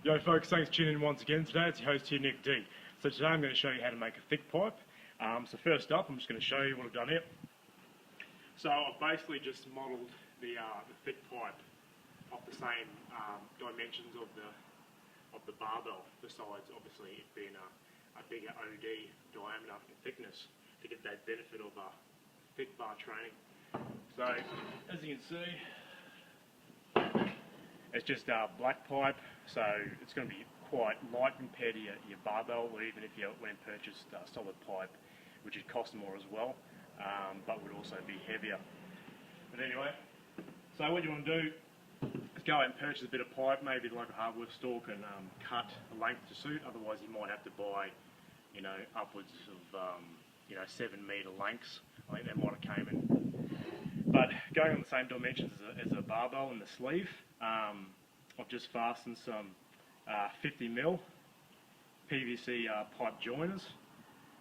Yo folks, thanks for tuning in once again. Today it's your host here, Nick D. So today I'm going to show you how to make a thick pipe. So first up, I'm just going to show you what I've done here. So I've basically just modelled the thick pipe of the same dimensions of the barbell, besides obviously it being a bigger OD diameter and thickness to get that benefit of thick bar training. So as you can see, it's just a black pipe, so it's going to be quite light compared to your barbell, or even if you went and purchased a solid pipe, which would cost more as well, but would also be heavier. But anyway, so what you want to do is go out and purchase a bit of pipe. Maybe the local hardware store can cut a length to suit. Otherwise, you might have to buy, upwards of 7 metre lengths. I think that might have came in. But going on the same dimensions as a barbell in the sleeve, I've just fastened some 50mm PVC pipe joiners,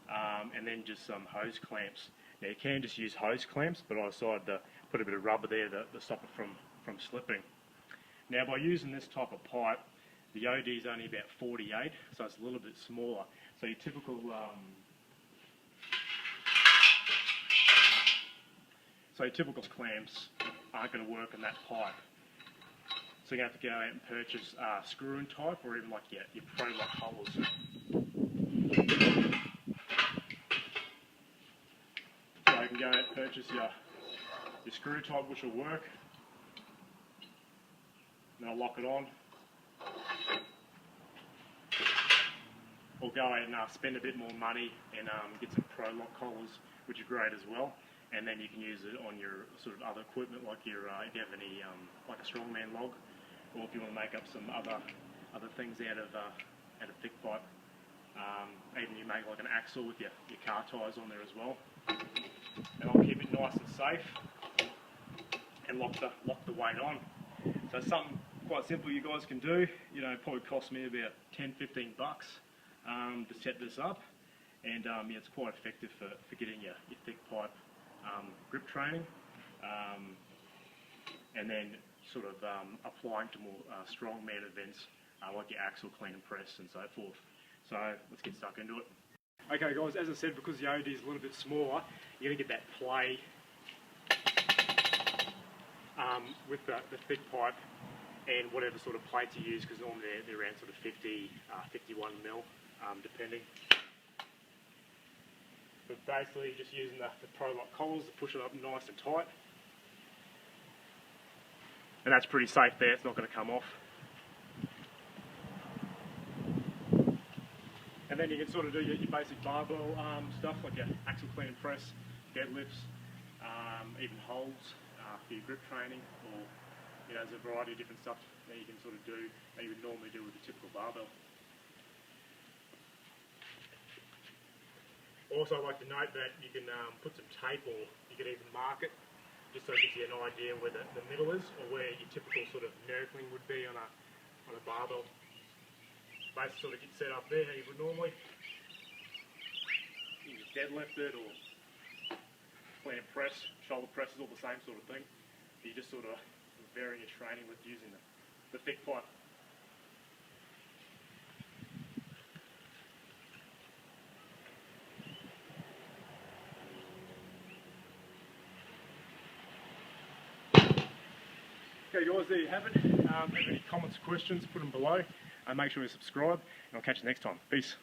and then just some hose clamps. Now you can just use hose clamps, but I decided to put a bit of rubber there to stop it from slipping. Now by using this type of pipe, the OD is only about 48, so it's a little bit smaller. So your typical clamps aren't going to work on that pipe. So you're going to have to go out and purchase screw-in type, or even like your pro-lock holes. So you can go out and purchase your screw type, which will work. Then I'll lock it on. Or go out and spend a bit more money and get some pro-lock collars, which are great as well. And then you can use it on your sort of other equipment, like your if you have any like a strongman log, or if you want to make up some other things out of thick pipe. Even you make like an axle with your car tyres on there as well. And I'll keep it nice and safe and lock the weight on. So it's something quite simple you guys can do. Probably cost me about $10-15 to set this up, and yeah, it's quite effective for getting your thick pipe grip training, and then sort of applying to more strongman events like your axle clean and press and so forth. So let's get stuck into it. Okay guys, as I said, because the OD is a little bit smaller, you're going to get that play with the thick pipe and whatever sort of plates you use, because normally they're around sort of 50, 51mm depending. But basically just using the pro-lock collars to push it up nice and tight. And that's pretty safe there, it's not going to come off. And then you can sort of do your basic barbell stuff, like your axle clean and press, deadlifts, even holds for your grip training, or there's a variety of different stuff that you can sort of do that you would normally do with a typical barbell. Also, I'd like to note that you can put some tape, or you could even mark it, just so it gives you an idea where the middle is, or where your typical sort of nerfling would be on a barbell. Basically sort of get set up there how you would normally. You can deadlift it, or clean and press, shoulder press is all the same sort of thing. You just sort of varying your training with using the thick pipe. Okay guys, there you have it. If you have any comments or questions, put them below. Make sure you subscribe, and I'll catch you next time. Peace.